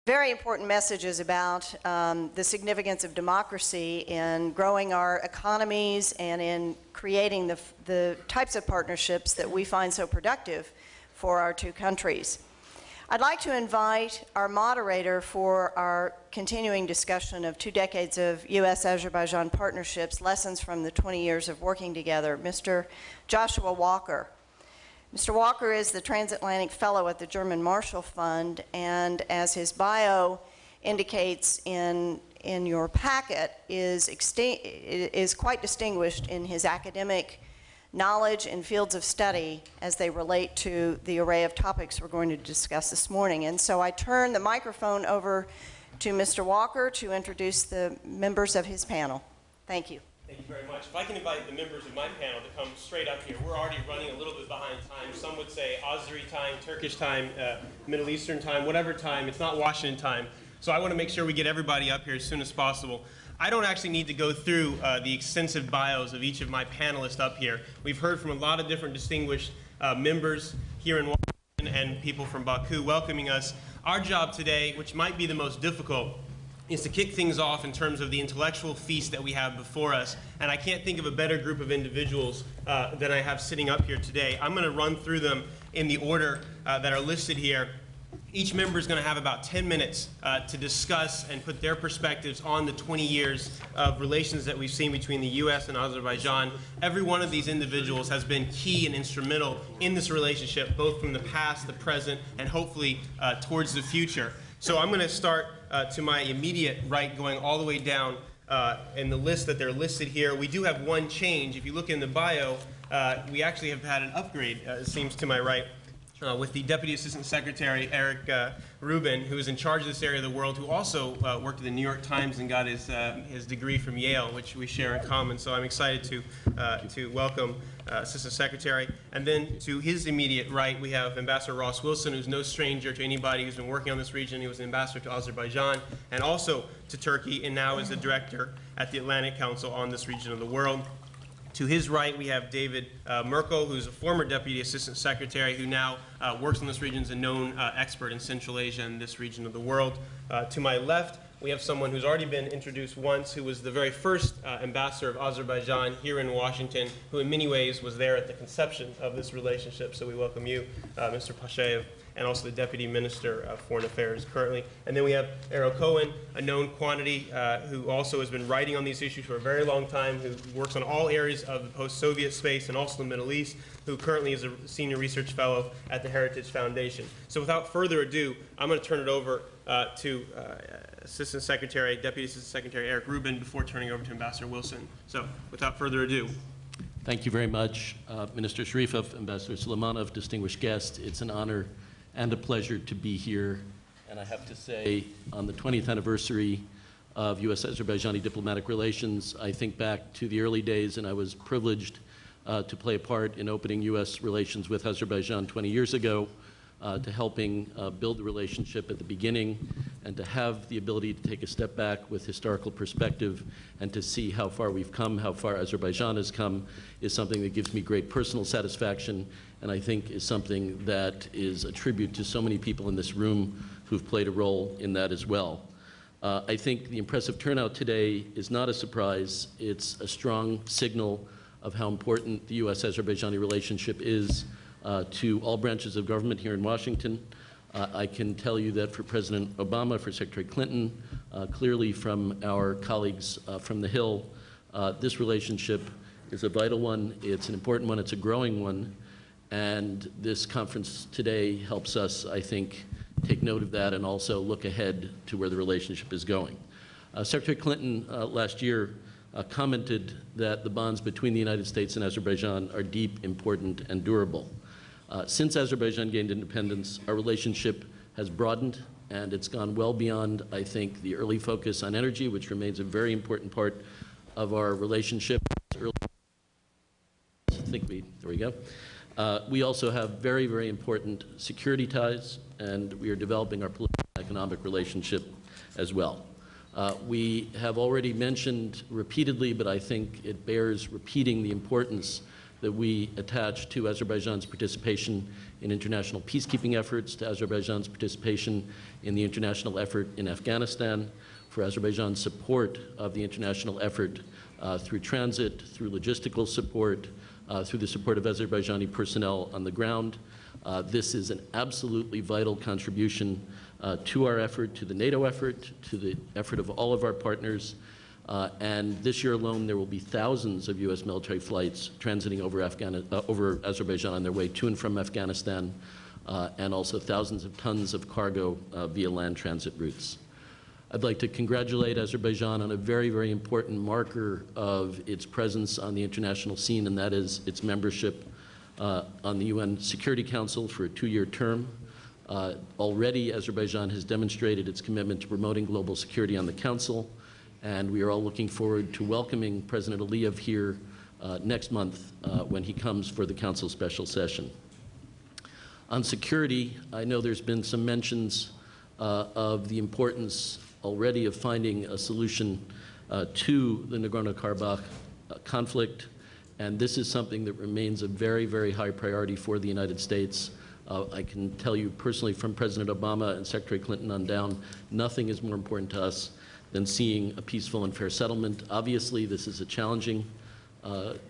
Very important messages about the significance of democracy in growing our economies and in creating the types of partnerships that we find so productive for our two countries. I'd like to invite our moderator for our continuing discussion of 2 decades of U.S.-Azerbaijan partnerships, lessons from the 20 years of working together, Mr. Joshua Walker. Mr. Walker is the Transatlantic Fellow at the German Marshall Fund, and as his bio indicates in your packet, is quite distinguished in his academic knowledge and fields of study as they relate to the array of topics we're going to discuss this morning. And so I turn the microphone over to Mr. Walker to introduce the members of his panel. Thank you. Thank you very much. If I can invite the members of my panel to come straight up here. We're already running a little bit behind time. Some would say Azeri time, Turkish time, Middle Eastern time, whatever time. It's not Washington time. So I want to make sure we get everybody up here as soon as possible. I don't actually need to go through the extensive bios of each of my panelists up here. We've heard from a lot of different distinguished members here in Washington and people from Baku welcoming us. Our job today, which might be the most difficult, is to kick things off in terms of the intellectual feast that we have before us. And I can't think of a better group of individuals than I have sitting up here today. I'm going to run through them in the order that are listed here. Each member is going to have about 10 minutes to discuss and put their perspectives on the 20 years of relations that we've seen between the U.S. and Azerbaijan. Every one of these individuals has been key and instrumental in this relationship, both from the past, the present, and hopefully towards the future. So I'm going to start to my immediate right, going all the way down in the list that they're listed here. We do have one change. If you look in the bio, we actually have had an upgrade, it seems, to my right, with the Deputy Assistant Secretary, Eric Rubin, who is in charge of this area of the world, who also worked at the New York Times and got his degree from Yale, which we share in common. So I'm excited to welcome Assistant Secretary. And then to his immediate right, we have Ambassador Ross Wilson, who's no stranger to anybody who's been working on this region. He was an ambassador to Azerbaijan and also to Turkey, and now is the director at the Atlantic Council on this region of the world. To his right, we have David Merkel, who's a former Deputy Assistant Secretary who now works in this region as a known expert in Central Asia and this region of the world. To my left, we have someone who's already been introduced once, who was the very first ambassador of Azerbaijan here in Washington, who in many ways was there at the conception of this relationship. So we welcome you, Mr. Pashayev, and also the Deputy Minister of Foreign Affairs currently. And then we have Errol Cohen, a known quantity who also has been writing on these issues for a very long time, who works on all areas of the post-Soviet space and also the Middle East, who currently is a Senior Research Fellow at the Heritage Foundation. So without further ado, I'm going to turn it over to Assistant Secretary, Deputy Assistant Secretary Eric Rubin before turning over to Ambassador Wilson. So without further ado. Thank you very much, Minister Sharifov, Ambassador Sulamanov, distinguished guests. It's an honor and a pleasure to be here. And I have to say, on the 20th anniversary of U.S.-Azerbaijani diplomatic relations, I think back to the early days, and I was privileged to play a part in opening U.S. relations with Azerbaijan 20 years ago, to helping build the relationship at the beginning, and to have the ability to take a step back with historical perspective and to see how far we've come, how far Azerbaijan has come, is something that gives me great personal satisfaction, and I think is something that is a tribute to so many people in this room who've played a role in that as well. I think the impressive turnout today is not a surprise. It's a strong signal of how important the U.S.-Azerbaijani relationship is to all branches of government here in Washington. I can tell you that for President Obama, for Secretary Clinton, clearly from our colleagues from the Hill, this relationship is a vital one, it's an important one, it's a growing one, and this conference today helps us, I think, take note of that and also look ahead to where the relationship is going. Secretary Clinton last year commented that the bonds between the United States and Azerbaijan are deep, important, and durable. Since Azerbaijan gained independence, our relationship has broadened, and it's gone well beyond, I think, the early focus on energy, which remains a very important part of our relationship. There we go. We also have very, very important security ties, and we are developing our political and economic relationship as well. We have already mentioned repeatedly, but I think it bears repeating, the importance that we attach to Azerbaijan's participation in international peacekeeping efforts, to Azerbaijan's participation in the international effort in Afghanistan, for Azerbaijan's support of the international effort through transit, through logistical support, through the support of Azerbaijani personnel on the ground. This is an absolutely vital contribution to our effort, to the NATO effort, to the effort of all of our partners. And this year alone, there will be thousands of U.S. military flights transiting over Azerbaijan on their way to and from Afghanistan, and also thousands of tons of cargo via land transit routes. I'd like to congratulate Azerbaijan on a very, very important marker of its presence on the international scene, and that is its membership on the UN Security Council for a 2-year term. Already, Azerbaijan has demonstrated its commitment to promoting global security on the Council, and we are all looking forward to welcoming President Aliyev here next month when he comes for the Council special session. On security, I know there's been some mentions of the importance already of finding a solution to the Nagorno-Karabakh conflict, and this is something that remains a very, very high priority for the United States. I can tell you personally from President Obama and Secretary Clinton on down, nothing is more important to us than seeing a peaceful and fair settlement. Obviously, this is a challenging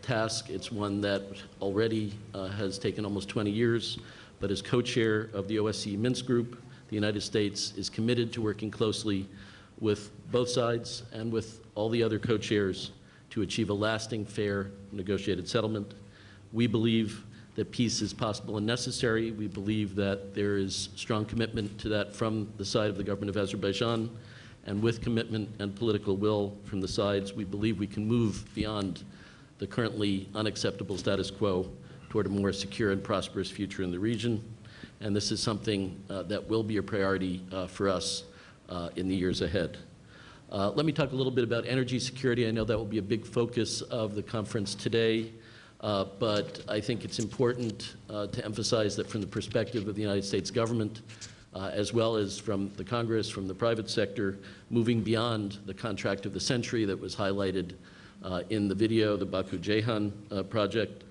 task. It's one that already has taken almost 20 years, but as co-chair of the OSCE Minsk Group, the United States is committed to working closely with both sides and with all the other co-chairs to achieve a lasting, fair, negotiated settlement. We believe that peace is possible and necessary. We believe that there is strong commitment to that from the side of the government of Azerbaijan, and with commitment and political will from the sides, we believe we can move beyond the currently unacceptable status quo toward a more secure and prosperous future in the region. And this is something that will be a priority for us in the years ahead. Let me talk a little bit about energy security. I know that will be a big focus of the conference today, but I think it's important to emphasize that from the perspective of the United States government, as well as from the Congress, from the private sector, moving beyond the contract of the century that was highlighted in the video, the Baku-Ceyhan project,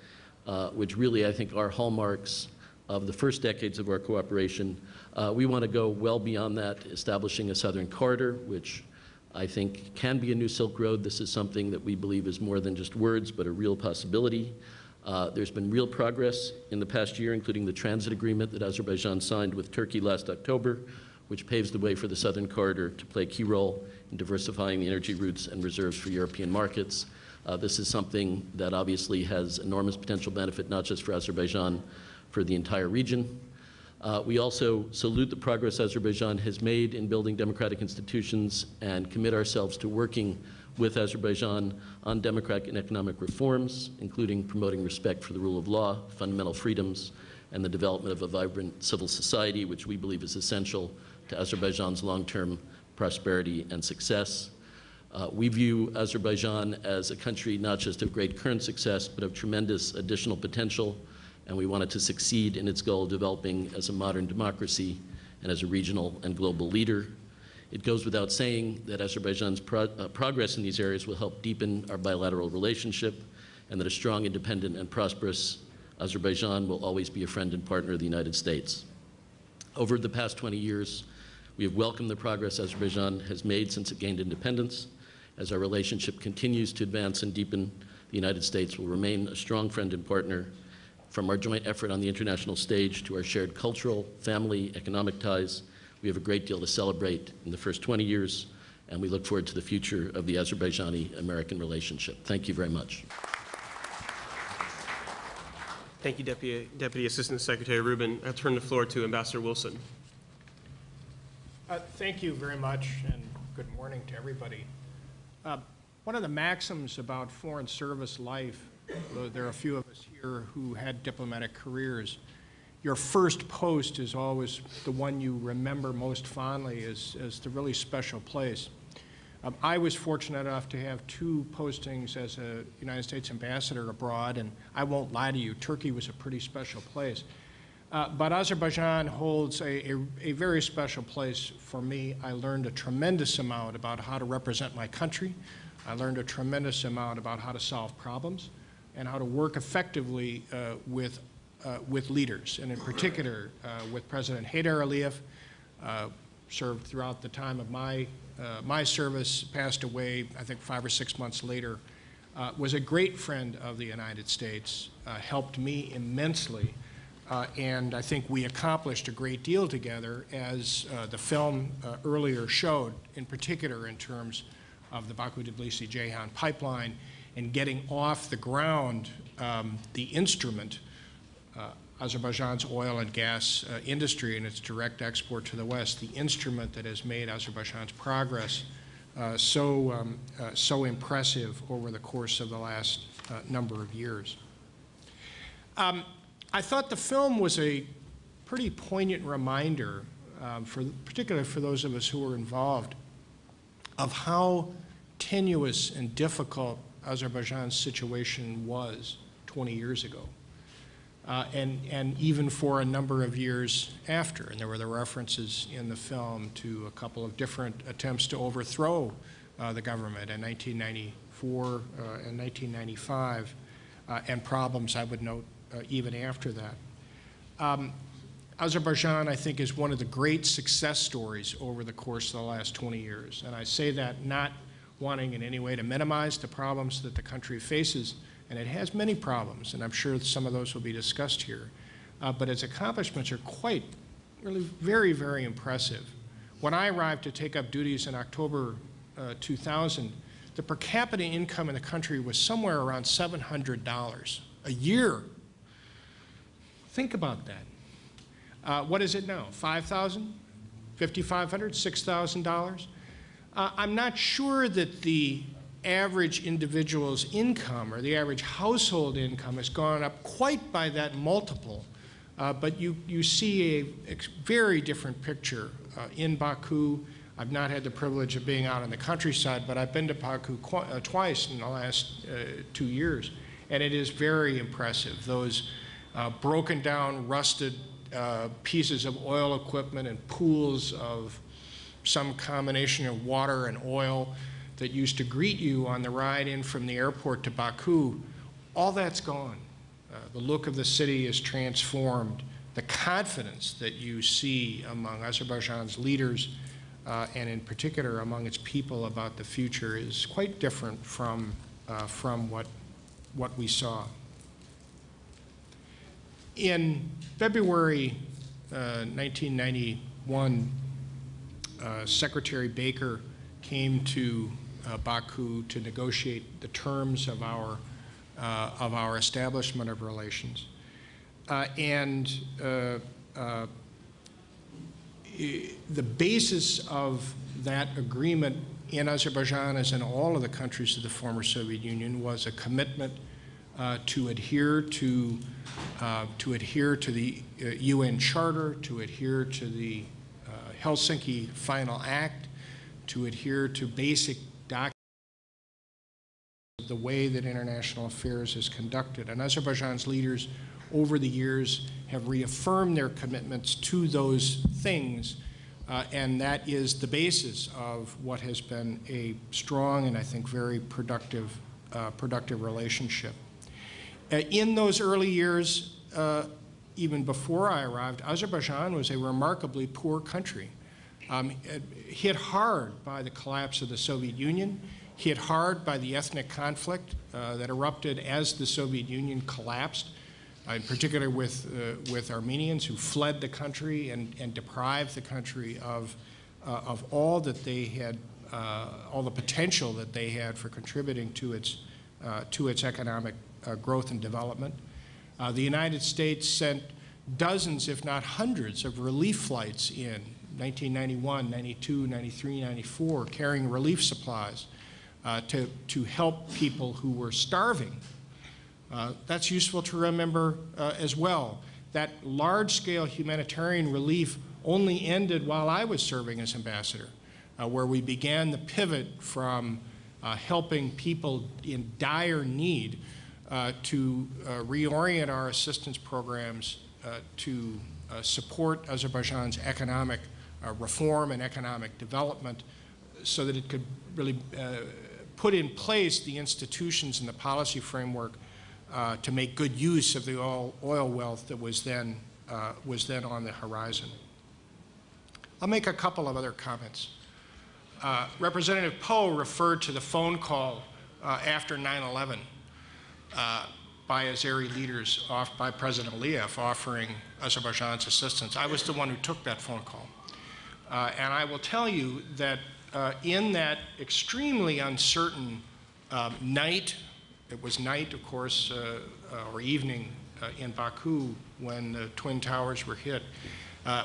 which really I think are hallmarks of the first decades of our cooperation. We want to go well beyond that, establishing a southern corridor, which I think can be a new Silk Road. This is something that we believe is more than just words, but a real possibility. There's been real progress in the past year, including the transit agreement that Azerbaijan signed with Turkey last October, which paves the way for the southern corridor to play a key role in diversifying the energy routes and reserves for European markets. This is something that obviously has enormous potential benefit, not just for Azerbaijan, for the entire region. We also salute the progress Azerbaijan has made in building democratic institutions and commit ourselves to working with Azerbaijan on democratic and economic reforms, including promoting respect for the rule of law, fundamental freedoms, and the development of a vibrant civil society, which we believe is essential to Azerbaijan's long-term prosperity and success. We view Azerbaijan as a country not just of great current success, but of tremendous additional potential, and we want it to succeed in its goal of developing as a modern democracy and as a regional and global leader. It goes without saying that Azerbaijan's progress in these areas will help deepen our bilateral relationship, and that a strong, independent, and prosperous Azerbaijan will always be a friend and partner of the United States. Over the past 20 years, we have welcomed the progress Azerbaijan has made since it gained independence. As our relationship continues to advance and deepen, the United States will remain a strong friend and partner. From our joint effort on the international stage to our shared cultural, family, economic ties, we have a great deal to celebrate in the first 20 years, and we look forward to the future of the Azerbaijani-American relationship. Thank you very much. Thank you, Deputy Assistant Secretary Rubin. I'll turn the floor to Ambassador Wilson. Thank you very much, and good morning to everybody. One of the maxims about foreign service life, though there are a few of us here who had diplomatic careers, your first post is always the one you remember most fondly as the really special place. I was fortunate enough to have 2 postings as a United States ambassador abroad, and I won't lie to you, Turkey was a pretty special place. But Azerbaijan holds a very special place for me. I learned a tremendous amount about how to represent my country. I learned a tremendous amount about how to solve problems. and how to work effectively with leaders, and in particular with President Heydar Aliyev, served throughout the time of my service, passed away, I think 5 or 6 months later, was a great friend of the United States, helped me immensely, and I think we accomplished a great deal together, as the film earlier showed, in particular in terms of the Baku-Tbilisi-Ceyhan pipeline and getting off the ground the instrument, Azerbaijan's oil and gas industry and its direct export to the West, the instrument that has made Azerbaijan's progress so impressive over the course of the last number of years. I thought the film was a pretty poignant reminder, particularly for those of us who were involved, of how tenuous and difficult Azerbaijan's situation was 20 years ago. And even for a number of years after. And there were the references in the film to a couple of different attempts to overthrow the government in 1994 and 1995, and problems, I would note, even after that. Azerbaijan, I think, is one of the great success stories over the course of the last 20 years. And I say that not wanting in any way to minimize the problems that the country faces, and it has many problems, and I'm sure some of those will be discussed here. But its accomplishments are really very, very impressive. When I arrived to take up duties in October 2000, the per capita income in the country was somewhere around $700 a year. Think about that. What is it now? $5,000? $5,500? $6,000? I'm not sure that the average individual's income or the average household income has gone up quite by that multiple, but you see a very different picture in Baku. I've not had the privilege of being out in the countryside, but I've been to Baku twice in the last 2 years, and it is very impressive. Those broken down, rusted pieces of oil equipment and pools of some combination of water and oil that used to greet you on the ride in from the airport to Baku, all that's gone. The look of the city is transformed. The confidence that you see among Azerbaijan's leaders, and in particular among its people about the future, is quite different from what we saw. In February 1991, Secretary Baker came to Baku to negotiate the terms of our establishment of relations. The basis of that agreement in Azerbaijan, as in all of the countries of the former Soviet Union, was a commitment to adhere to the UN Charter, to adhere to the Helsinki Final Act, to adhere to basic documents of the way that international affairs is conducted. And Azerbaijan's leaders over the years have reaffirmed their commitments to those things, and that is the basis of what has been a strong and I think very productive relationship. In those early years, even before I arrived, Azerbaijan was a remarkably poor country. Hit hard by the collapse of the Soviet Union, hit hard by the ethnic conflict that erupted as the Soviet Union collapsed, in particular with Armenians who fled the country and deprived the country of all that they had, all the potential that they had for contributing to its economic growth and development. The United States sent dozens, if not hundreds, of relief flights in 1991, 92, 93, 94, carrying relief supplies to help people who were starving. That's useful to remember as well. That large-scale humanitarian relief only ended while I was serving as ambassador, where we began the pivot from helping people in dire need to reorient our assistance programs to support Azerbaijan's economic reform and economic development so that it could really put in place the institutions and the policy framework to make good use of the oil wealth that was then on the horizon. I'll make a couple of other comments. Representative Poe referred to the phone call after 9/11 by Azeri leaders by President Aliyev offering Azerbaijan's assistance. I was the one who took that phone call. And I will tell you that in that extremely uncertain night, it was night, of course, or evening in Baku when the Twin Towers were hit,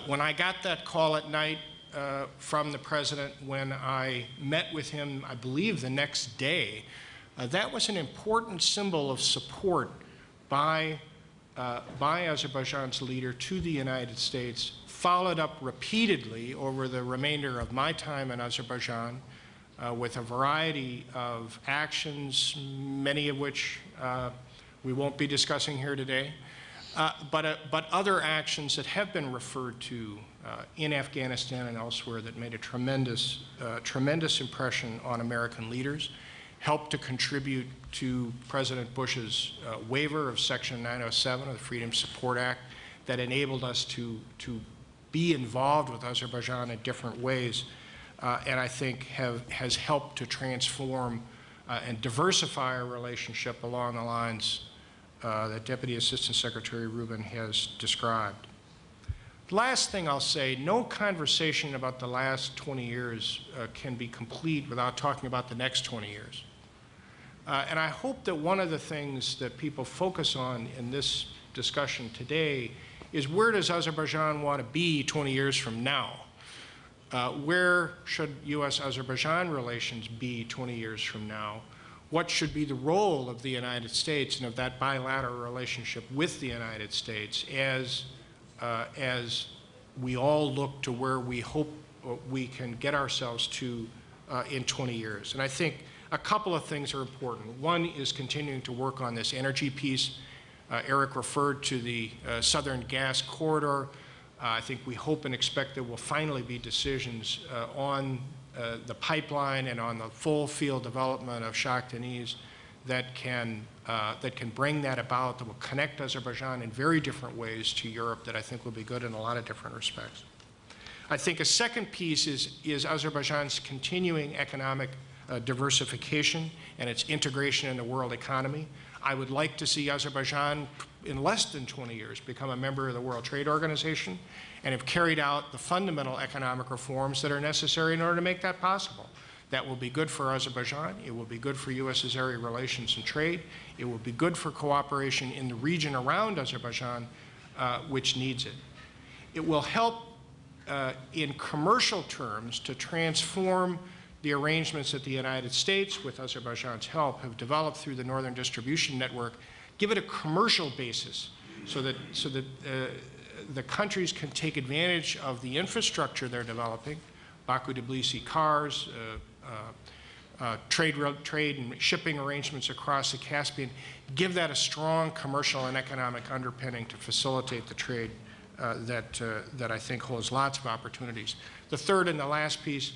when I got that call at night from the president, when I met with him, I believe the next day, that was an important symbol of support by Azerbaijan's leader to the United States, followed up repeatedly over the remainder of my time in Azerbaijan with a variety of actions, many of which we won't be discussing here today, but other actions that have been referred to in Afghanistan and elsewhere that made a tremendous impression on American leaders, helped to contribute to President Bush's waiver of Section 907 of the Freedom Support Act that enabled us to be involved with Azerbaijan in different ways, and I think has helped to transform and diversify our relationship along the lines that Deputy Assistant Secretary Rubin has described. The last thing I'll say, no conversation about the last 20 years can be complete without talking about the next 20 years. And I hope that one of the things that people focus on in this discussion today is where does Azerbaijan want to be 20 years from now? Where should U.S.-Azerbaijan relations be 20 years from now? What should be the role of the United States and of that bilateral relationship with the United States as we all look to where we hope we can get ourselves to in 20 years? And I think a couple of things are important. One is continuing to work on this energy piece. Eric referred to the Southern Gas Corridor. I think we hope and expect there will finally be decisions on the pipeline and on the full field development of Shah Deniz that can bring that about, that will connect Azerbaijan in very different ways to Europe that I think will be good in a lot of different respects. I think a second piece is Azerbaijan's continuing economic diversification and its integration in the world economy. I would like to see Azerbaijan in less than 20 years become a member of the World Trade Organization and have carried out the fundamental economic reforms that are necessary in order to make that possible. That will be good for Azerbaijan. It will be good for U.S.-Azeri relations and trade. It will be good for cooperation in the region around Azerbaijan, which needs it. It will help in commercial terms to transform the arrangements that the United States, with Azerbaijan's help, have developed through the Northern Distribution Network, give it a commercial basis so that the countries can take advantage of the infrastructure they're developing, Baku-Tbilisi cars, trade and shipping arrangements across the Caspian, give that a strong commercial and economic underpinning to facilitate the trade that I think holds lots of opportunities. The third and the last piece,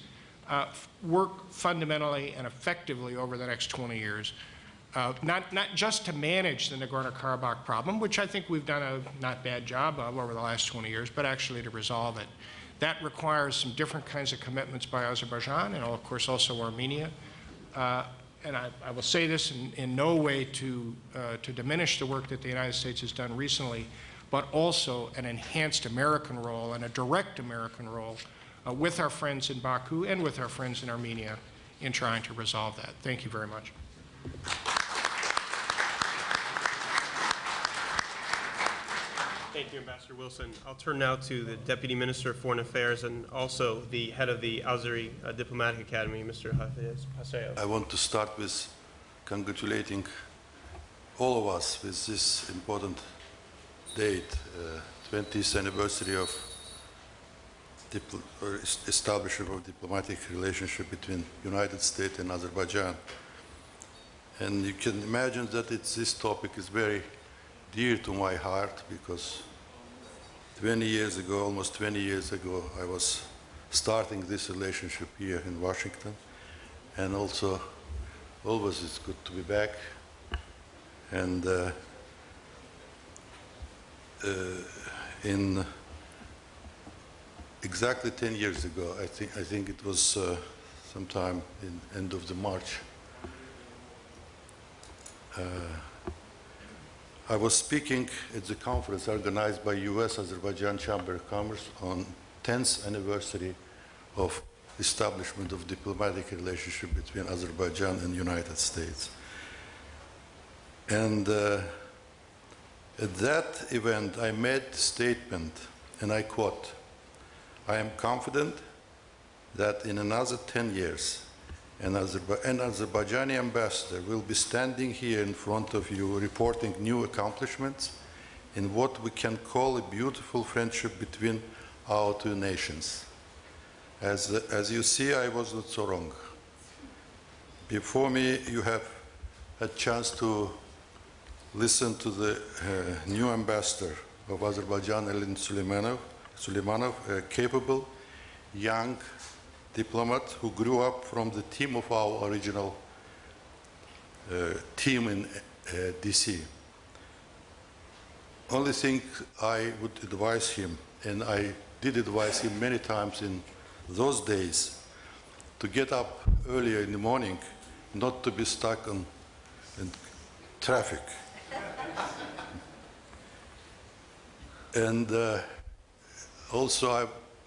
work fundamentally and effectively over the next 20 years, not just to manage the Nagorno-Karabakh problem, which I think we've done a not bad job of over the last 20 years, but actually to resolve it. That requires some different kinds of commitments by Azerbaijan and, of course, also Armenia. And I will say this in no way to diminish the work that the United States has done recently, but also an enhanced American role and a direct American role with our friends in Baku and with our friends in Armenia in trying to resolve that. Thank you very much. Thank you, Ambassador Wilson. I'll turn now to the Deputy Minister of Foreign Affairs and also the head of the Azeri Diplomatic Academy, Mr. Hafiz Pasayev. I want to start with congratulating all of us with this important date, 20th anniversary of establishment of diplomatic relationship between United States and Azerbaijan. And you can imagine that this topic is very dear to my heart because 20 years ago, almost 20 years ago, I was starting this relationship here in Washington. And also, always it's good to be back. And in exactly 10 years ago, I think it was sometime in end of the March, I was speaking at the conference organized by U.S.-Azerbaijan Chamber of Commerce on 10th anniversary of establishment of diplomatic relationship between Azerbaijan and United States. And at that event, I made a statement, and I quote, "I am confident that in another 10 years, an Azerbaijani ambassador will be standing here in front of you reporting new accomplishments in what we can call a beautiful friendship between our two nations." As you see, I was not so wrong. Before me, you have a chance to listen to the new ambassador of Azerbaijan, Elin Suleimanov, a capable, young diplomat who grew up from the team of our original team in DC. Only thing I would advise him, and I did advise him many times in those days, to get up earlier in the morning, not to be stuck in traffic. And also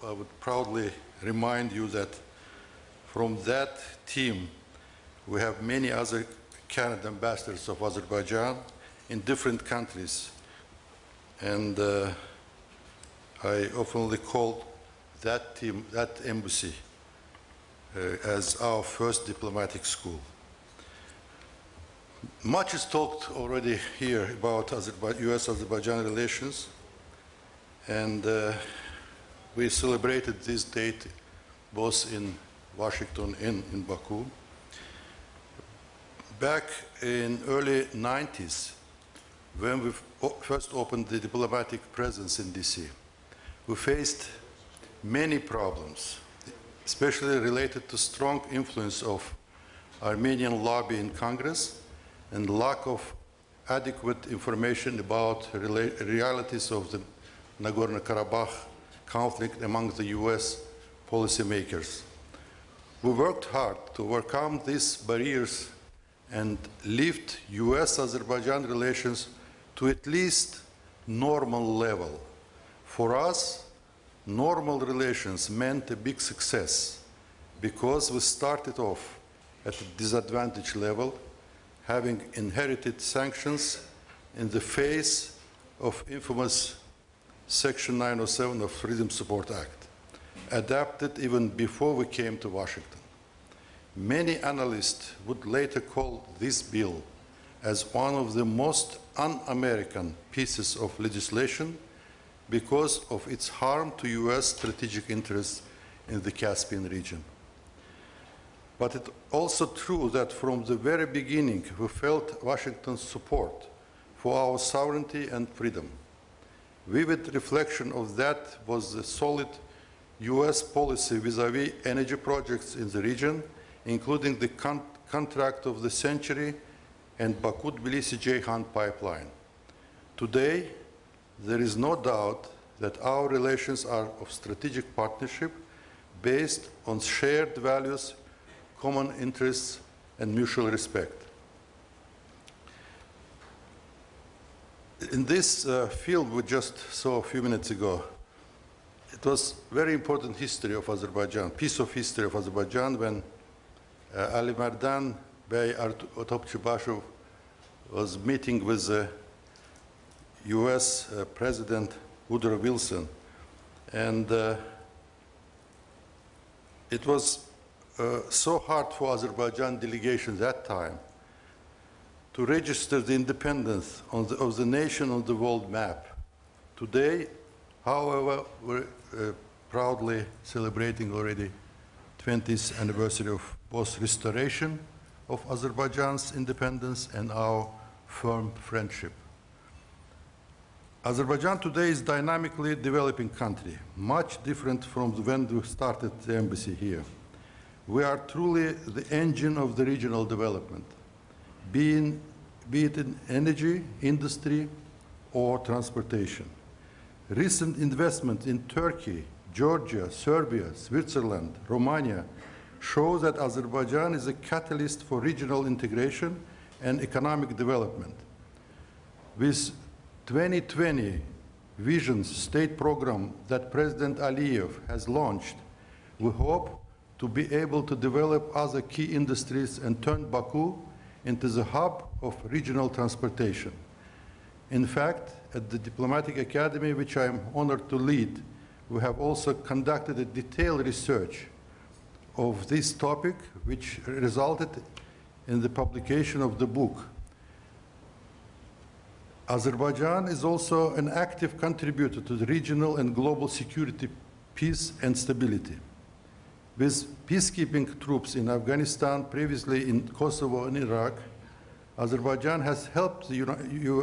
I would proudly remind you that from that team we have many other candidate ambassadors of Azerbaijan in different countries. And I often call that team, that embassy, as our first diplomatic school. Much is talked already here about U.S.-Azerbaijan relations, and we celebrated this date both in Washington and in Baku. Back in early 90s, when we first opened the diplomatic presence in DC, we faced many problems, especially related to strong influence of Armenian lobby in Congress and lack of adequate information about realities of the Nagorno-Karabakh conflict among the US policymakers. We worked hard to overcome these barriers and lift US-Azerbaijan relations to at least normal level. For us, normal relations meant a big success because we started off at a disadvantaged level, having inherited sanctions in the face of infamous Section 907 of Freedom Support Act, adapted even before we came to Washington. Many analysts would later call this bill as one of the most un-American pieces of legislation because of its harm to US strategic interests in the Caspian region. But it's also true that from the very beginning we felt Washington's support for our sovereignty and freedom. Vivid reflection of that was the solid US policy vis-à-vis energy projects in the region, including the contract of the century and Baku-Tbilisi-Ceyhan pipeline. Today, there is no doubt that our relations are of strategic partnership based on shared values, common interests, and mutual respect. In this film we just saw a few minutes ago, it was very important history of Azerbaijan, piece of history of Azerbaijan when Ali Merdan Bey Topçubaşov was meeting with the US President Woodrow Wilson, and it was so hard for Azerbaijan delegation that time to register the independence of the nation on the world map. Today, however, we're proudly celebrating already 20th anniversary of both restoration of Azerbaijan's independence and our firm friendship. Azerbaijan today is a dynamically developing country, much different from when we started the embassy here. We are truly the engine of the regional development, being be it in energy, industry, or transportation. Recent investment in Turkey, Georgia, Serbia, Switzerland, Romania shows that Azerbaijan is a catalyst for regional integration and economic development. With 2020 Vision's state program that President Aliyev has launched, we hope to be able to develop other key industries and turn Baku into the hub of regional transportation. In fact, at the Diplomatic Academy, which I am honored to lead, we have also conducted a detailed research of this topic, which resulted in the publication of the book. Azerbaijan is also an active contributor to the regional and global security, peace, and stability. With peacekeeping troops in Afghanistan, previously in Kosovo and Iraq, Azerbaijan has helped the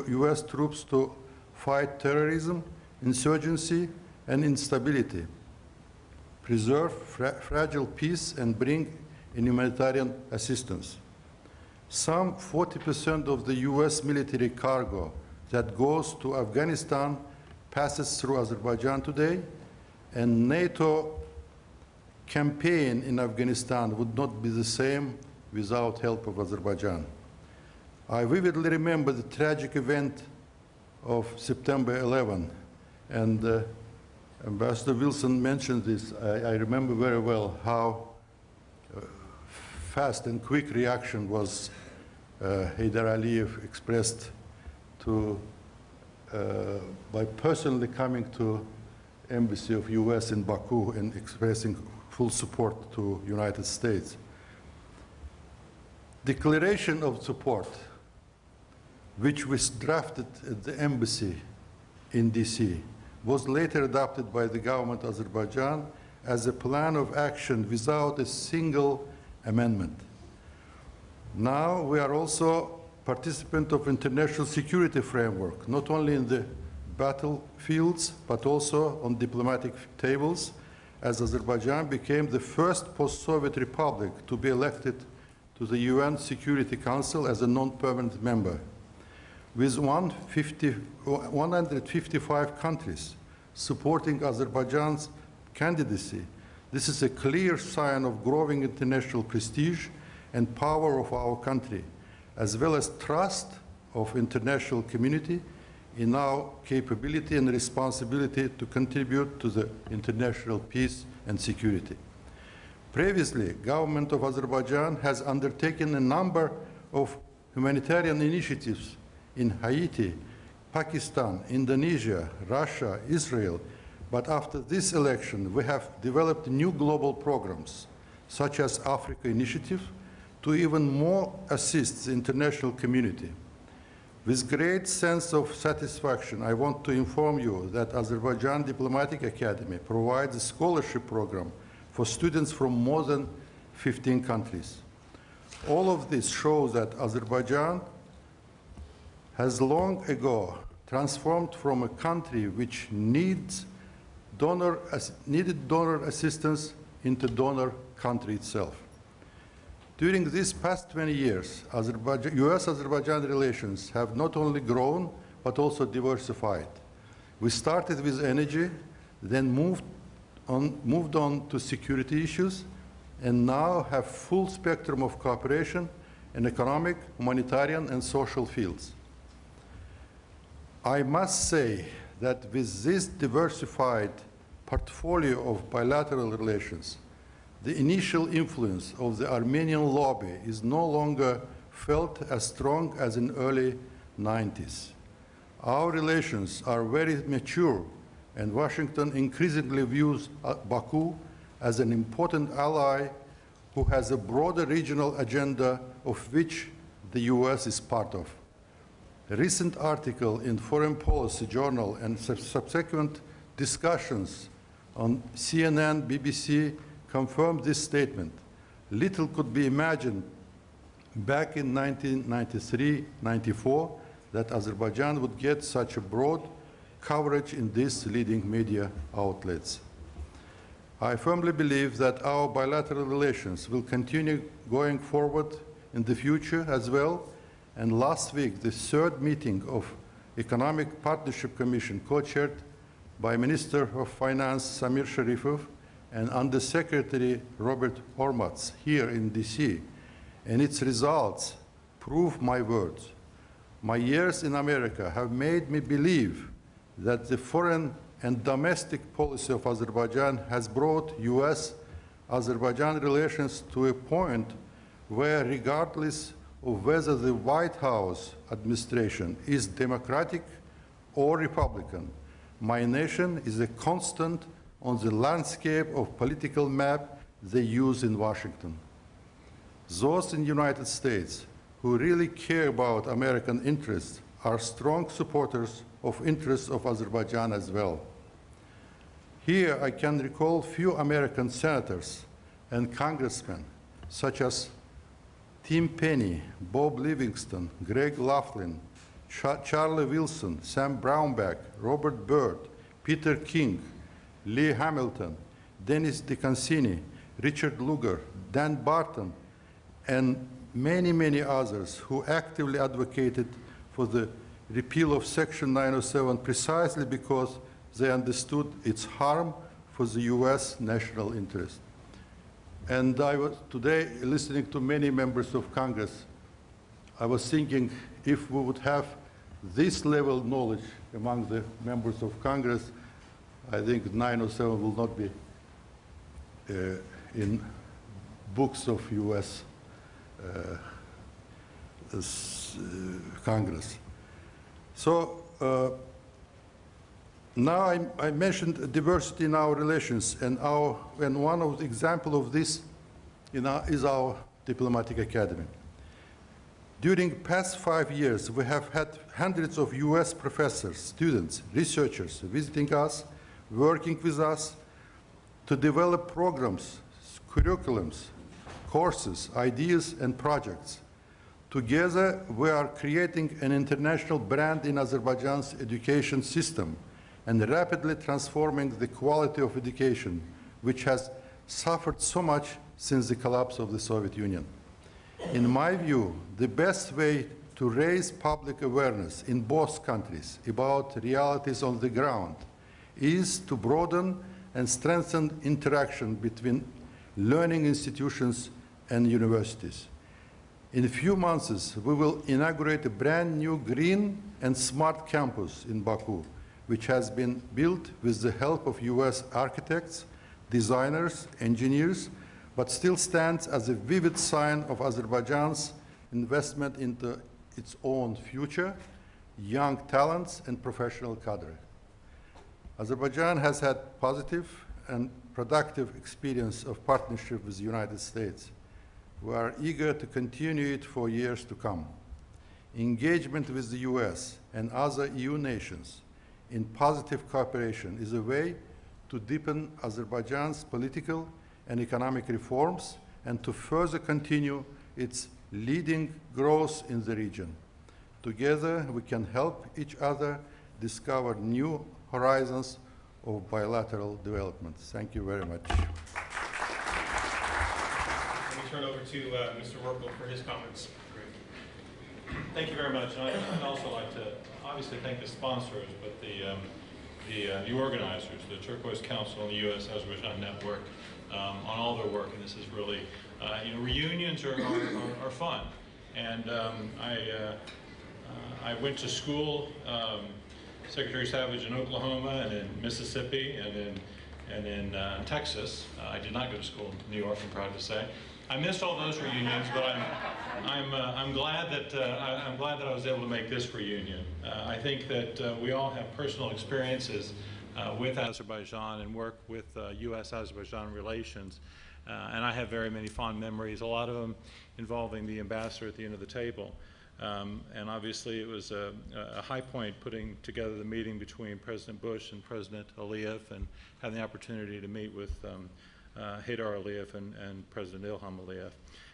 US troops to fight terrorism, insurgency, and instability, preserve fragile peace, and bring in humanitarian assistance. Some 40% of the US military cargo that goes to Afghanistan passes through Azerbaijan today, and NATO campaign in Afghanistan would not be the same without help of Azerbaijan. I vividly remember the tragic event of September 11, and Ambassador Wilson mentioned this. I remember very well how fast and quick reaction was Heydar Aliyev expressed to, by personally coming to embassy of US in Baku and expressing full support to United States. Declaration of support, which was drafted at the embassy in DC, was later adopted by the government of Azerbaijan as a plan of action without a single amendment. Now we are also participant of international security framework, not only in the battlefields, but also on diplomatic tables, as Azerbaijan became the first post-Soviet republic to be elected to the UN Security Council as a non-permanent member. With 155 countries supporting Azerbaijan's candidacy, this is a clear sign of growing international prestige and power of our country, as well as trust of international community in our capability and responsibility to contribute to the international peace and security. Previously, government of Azerbaijan has undertaken a number of humanitarian initiatives in Haiti, Pakistan, Indonesia, Russia, Israel, but after this election, we have developed new global programs, such as Africa Initiative, to even more assist the international community. With great sense of satisfaction, I want to inform you that Azerbaijan Diplomatic Academy provides a scholarship program for students from more than 15 countries. All of this shows that Azerbaijan has long ago transformed from a country which needed donor assistance into donor country itself. During these past 20 years, US-Azerbaijan relations have not only grown, but also diversified. We started with energy, then moved on to security issues, and now have full spectrum of cooperation in economic, humanitarian, and social fields. I must say that with this diversified portfolio of bilateral relations, the initial influence of the Armenian lobby is no longer felt as strong as in early 90s. Our relations are very mature, and Washington increasingly views Baku as an important ally who has a broader regional agenda of which the US is part of. A recent article in Foreign Policy Journal and subsequent discussions on CNN, BBC confirmed this statement. Little could be imagined back in 1993-94 that Azerbaijan would get such a broad coverage in these leading media outlets. I firmly believe that our bilateral relations will continue going forward in the future as well, and last week the third meeting of Economic Partnership Commission, co-chaired by Minister of Finance Samir Sharifov and Undersecretary Robert Hormats here in DC, and its results prove my words. My years in America have made me believe that the foreign and domestic policy of Azerbaijan has brought U.S.-Azerbaijan relations to a point where, regardless of whether the White House administration is Democratic or Republican, my nation is a constant on the landscape of political map they use in Washington. Those in the United States who really care about American interests are strong supporters of interests of Azerbaijan as well. Here I can recall few American senators and congressmen, such as Tim Penny, Bob Livingston, Greg Laughlin, Charlie Wilson, Sam Brownback, Robert Byrd, Peter King, Lee Hamilton, Dennis DeConcini, Richard Lugar, Dan Barton, and many, many others who actively advocated for the repeal of Section 907 precisely because they understood its harm for the U.S. national interest. And I was today listening to many members of Congress. I was thinking if we would have this level of knowledge among the members of Congress, I think 907 will not be in books of U.S. Congress. So now I mentioned diversity in our relations, and one of the examples of this is our diplomatic academy. During the past 5 years, we have had hundreds of U.S. professors, students, researchers visiting us, working with us to develop programs, curriculums, courses, ideas, and projects. Together, we are creating an international brand in Azerbaijan's education system and rapidly transforming the quality of education, which has suffered so much since the collapse of the Soviet Union. In my view, the best way to raise public awareness in both countries about realities on the ground is to broaden and strengthen interaction between learning institutions and universities. In a few months, we will inaugurate a brand new green and smart campus in Baku, which has been built with the help of US architects, designers, engineers, but still stands as a vivid sign of Azerbaijan's investment into its own future, young talents, and professional cadre. Azerbaijan has had positive and productive experience of partnership with the United States. We are eager to continue it for years to come. Engagement with the US and other EU nations in positive cooperation is a way to deepen Azerbaijan's political and economic reforms and to further continue its leading growth in the region. Together, we can help each other discover new horizons of bilateral development. Thank you very much. Let me turn over to Mr. Merkel for his comments. Thank you very much. And I'd also like to obviously thank the sponsors, but the organizers, the Turquoise Council and the U.S.-Azerbaijan Network, on all their work. And this is really, reunions are fun. And I went to school, Secretary Savage, in Oklahoma and in Mississippi and in Texas. I did not go to school in New York, I'm proud to say. I missed all those reunions, but I'm glad that I was able to make this reunion. I think that we all have personal experiences with Azerbaijan and work with U.S.-Azerbaijan relations, and I have very many fond memories. A lot of them involving the ambassador at the end of the table, and obviously it was a high point putting together the meeting between President Bush and President Aliyev, and having the opportunity to meet with Haydar Aliyev and President Ilham Aliyev.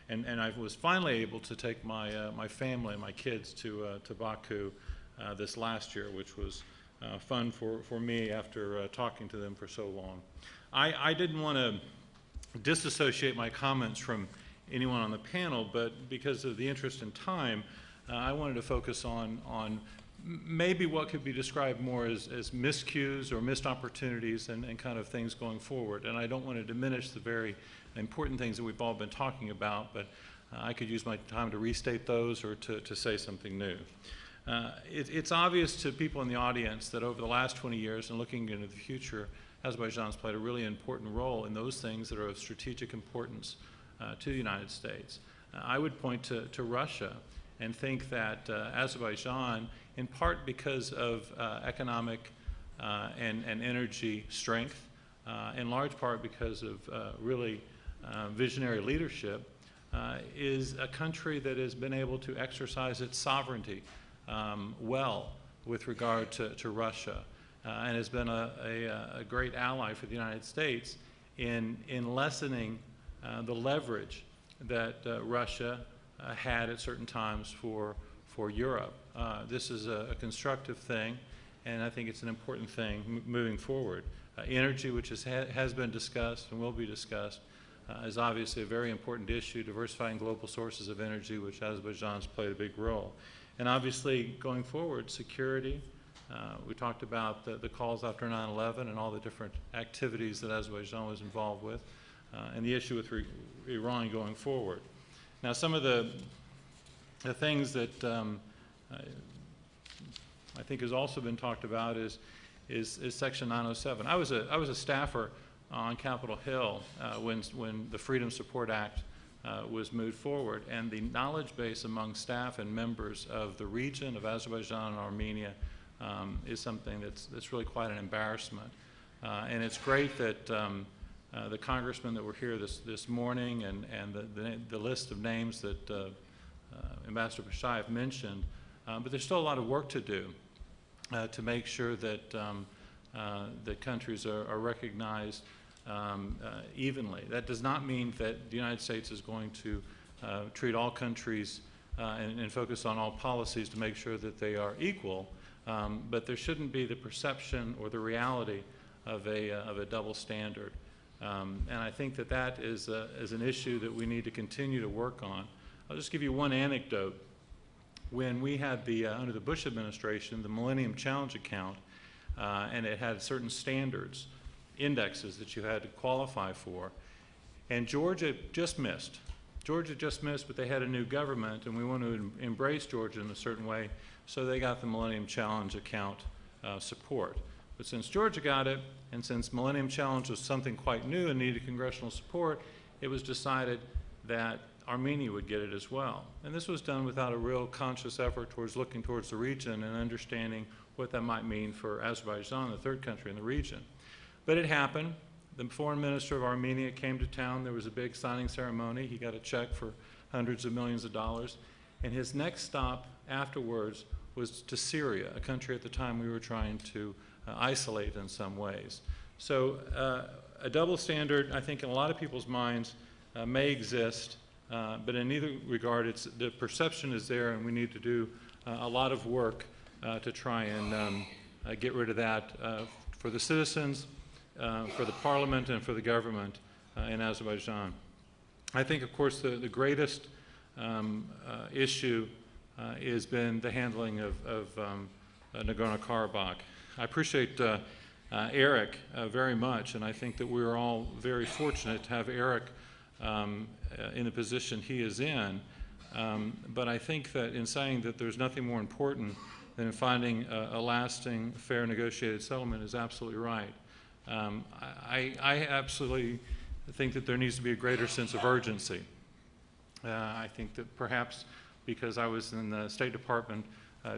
And I was finally able to take my family and my kids to Baku this last year, which was fun for me after talking to them for so long. I didn't want to disassociate my comments from anyone on the panel, but because of the interest in time, I wanted to focus on maybe what could be described more as miscues or missed opportunities and kind of things going forward. And I don't want to diminish the very important things that we've all been talking about, but I could use my time to restate those or to say something new. It's obvious to people in the audience that over the last 20 years and looking into the future, Azerbaijan's played a really important role in those things that are of strategic importance to the United States. I would point to Russia and think that Azerbaijan, in part because of economic and energy strength, in large part because of really visionary leadership, is a country that has been able to exercise its sovereignty well with regard to Russia, and has been a great ally for the United States in lessening the leverage that Russia had at certain times for Europe. This is a constructive thing, and I think it's an important thing moving forward. Energy, which has been discussed and will be discussed, is obviously a very important issue, diversifying global sources of energy, which Azerbaijan's played a big role. And obviously, going forward, security. We talked about the calls after 9/11 and all the different activities that Azerbaijan was involved with, and the issue with Iran going forward. Now, some of the things that I think has also been talked about is Section 907. I was a staffer on Capitol Hill when the Freedom Support Act was moved forward, and the knowledge base among staff and members of the region of Azerbaijan and Armenia is something that's really quite an embarrassment. And it's great that the congressmen that were here this morning and the list of names that Ambassador Pashayev mentioned, but there's still a lot of work to do to make sure that that countries are recognized evenly. That does not mean that the United States is going to treat all countries and focus on all policies to make sure that they are equal, but there shouldn't be the perception or the reality of a double standard. And I think that is an issue that we need to continue to work on. I'll just give you one anecdote. When we had under the Bush administration, the Millennium Challenge account, and it had certain standards, indexes that you had to qualify for, and Georgia just missed. Georgia just missed, but they had a new government, and we want to embrace Georgia in a certain way, so they got the Millennium Challenge account support. But since Georgia got it, and since Millennium Challenge was something quite new and needed congressional support, it was decided that Armenia would get it as well. And this was done without a real conscious effort towards looking towards the region and understanding what that might mean for Azerbaijan, the third country in the region. But it happened. The foreign minister of Armenia came to town. There was a big signing ceremony. He got a check for hundreds of millions of dollars. And his next stop afterwards was to Syria, a country at the time we were trying to isolate in some ways. So a double standard, I think in a lot of people's minds, may exist, but in neither regard, the perception is there, and we need to do a lot of work to try and get rid of that for the citizens, for the parliament, and for the government in Azerbaijan. I think, of course, the greatest issue has been the handling of Nagorno-Karabakh. I appreciate Eric very much, and I think that we're all very fortunate to have Eric in the position he is in. But I think that in saying that there's nothing more important than finding a lasting, fair, negotiated settlement is absolutely right. I absolutely think that there needs to be a greater sense of urgency. I think that perhaps because I was in the State Department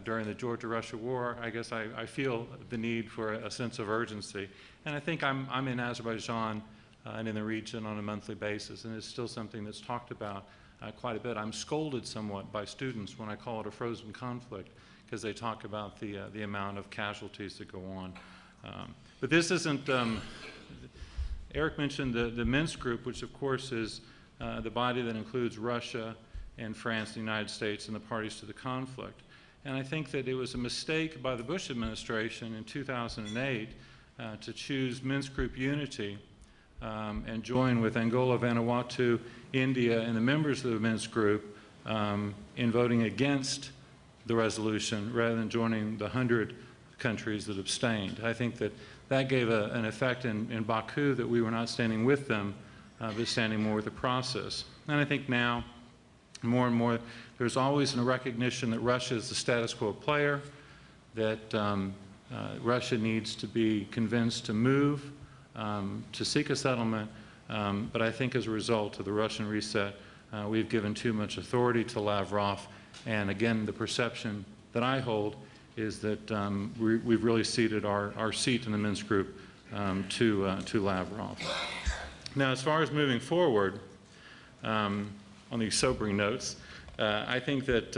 during the Georgia-Russia war, I guess I feel the need for a sense of urgency. And I think I'm in Azerbaijan and in the region on a monthly basis, and it's still something that's talked about quite a bit. I'm scolded somewhat by students when I call it a frozen conflict, because they talk about the amount of casualties that go on. But this isn't, Eric mentioned the Minsk group, which of course is the body that includes Russia and France, the United States, and the parties to the conflict. And I think that it was a mistake by the Bush administration in 2008 to choose Minsk group unity and join with Angola, Vanuatu, India, and the members of the Minsk group in voting against the resolution rather than joining the 100 countries that abstained. I think that that gave an effect in Baku that we were not standing with them, but standing more with the process. And I think now, more and more, there's always a recognition that Russia is the status quo player, that Russia needs to be convinced to move, to seek a settlement, but I think as a result of the Russian reset, we've given too much authority to Lavrov, and again, the perception that I hold is that we've really ceded our seat in the Minsk group to Lavrov. Now, as far as moving forward, on these sobering notes, I think that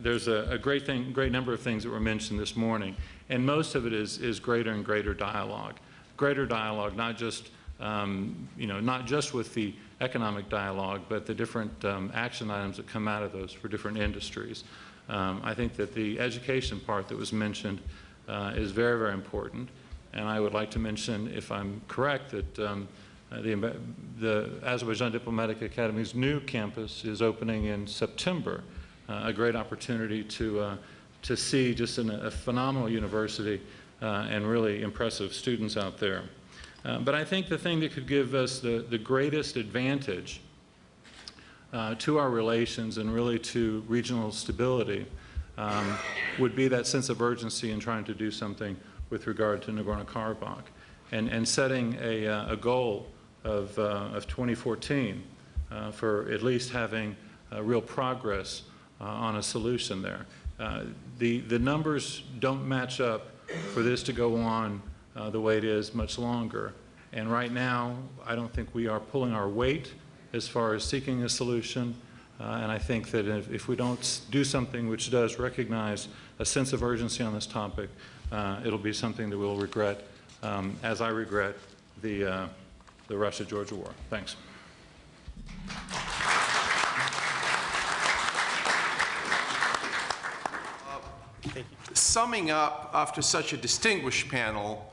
there's a great number of things that were mentioned this morning, and most of it is greater and greater dialogue. Greater dialogue, not just not just with the economic dialogue, but the different action items that come out of those for different industries. I think that the education part that was mentioned is very, very important, and I would like to mention, if I'm correct, that the Azerbaijan Diplomatic Academy's new campus is opening in September, a great opportunity to see just a phenomenal university and really impressive students out there. But I think the thing that could give us the greatest advantage to our relations and really to regional stability would be that sense of urgency in trying to do something with regard to Nagorno-Karabakh and setting a goal of 2014 for at least having real progress on a solution there. The numbers don't match up for this to go on the way it is much longer. And right now, I don't think we are pulling our weight as far as seeking a solution. And I think that if we don't do something which does recognize a sense of urgency on this topic, it'll be something that we'll regret, as I regret the Russia-Georgia war. Thanks. Summing up after such a distinguished panel,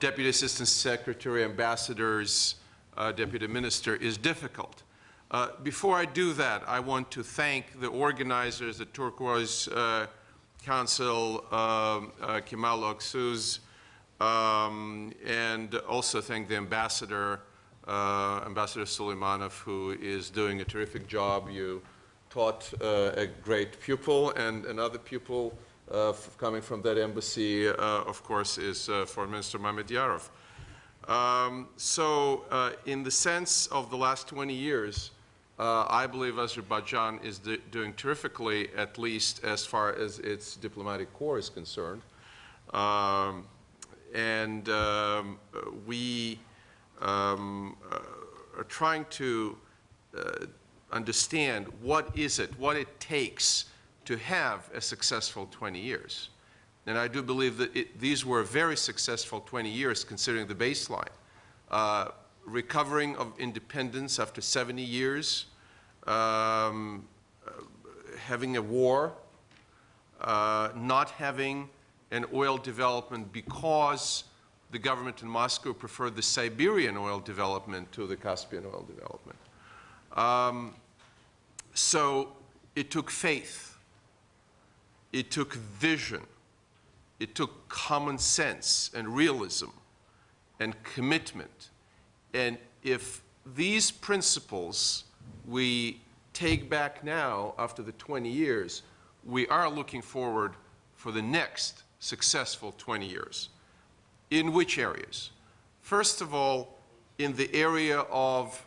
Deputy Assistant Secretary, ambassadors, Deputy Minister, is difficult. Before I do that, I want to thank the organizers, the Turquoise Council, Kemal Oksuz, and also thank the ambassador, Ambassador Suleimanov, who is doing a terrific job. You taught a great pupil, and another pupil coming from that embassy, of course, is Foreign Minister Mamedyarov. In the sense of the last 20 years, I believe Azerbaijan is doing terrifically, at least as far as its diplomatic corps is concerned. We are trying to understand what it takes to have a successful 20 years. And I do believe that these were very successful 20 years considering the baseline. Recovering of independence after 70 years, having a war, not having an oil development because the government in Moscow preferred the Siberian oil development to the Caspian oil development. So it took faith, it took vision, it took common sense and realism and commitment. And if these principles we take back now after the 20 years, we are looking forward for the next successful 20 years. In which areas? First of all, in the area of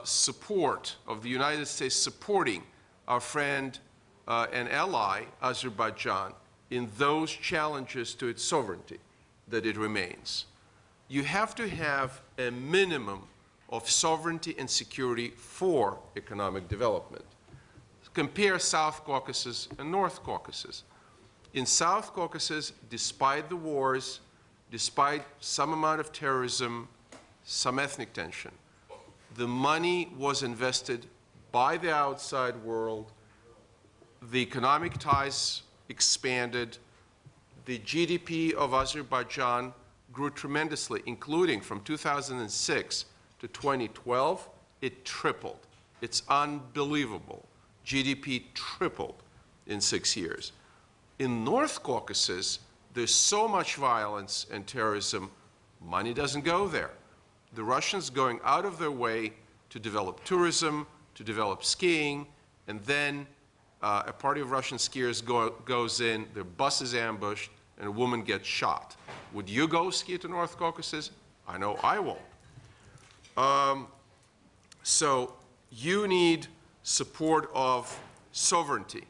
support of the United States supporting our friend and ally, Azerbaijan, in those challenges to its sovereignty that it remains. You have to have a minimum of sovereignty and security for economic development. Compare South Caucasus and North Caucasus. In South Caucasus, despite the wars, despite some amount of terrorism, some ethnic tension, the money was invested by the outside world, the economic ties expanded, the GDP of Azerbaijan grew tremendously, including from 2006 to 2012, it tripled. It's unbelievable. GDP tripled. in 6 years. In North Caucasus, there's so much violence and terrorism, money doesn't go there. The Russians going out of their way to develop tourism, to develop skiing, and then a party of Russian skiers goes in, their bus is ambushed, and a woman gets shot. Would you go ski to North Caucasus? I know I won't. So you need support of sovereignty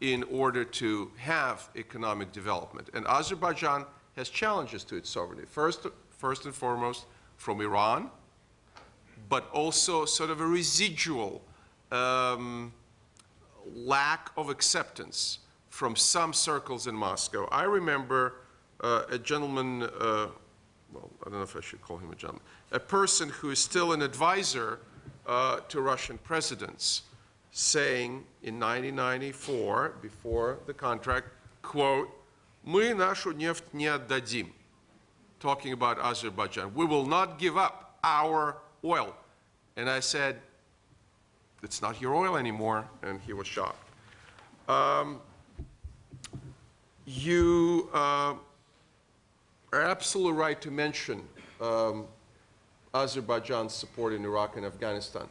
in order to have economic development. And Azerbaijan has challenges to its sovereignty. First and foremost, from Iran, but also sort of a residual lack of acceptance from some circles in Moscow. I remember a gentleman, well, I don't know if I should call him a gentleman, a person who is still an advisor to Russian presidents, saying in 1994, before the contract, quote, "Мы нашу нефть не отдадим," talking about Azerbaijan. We will not give up our oil. And I said, it's not your oil anymore, and he was shocked. You are absolutely right to mention Azerbaijan's support in Iraq and Afghanistan.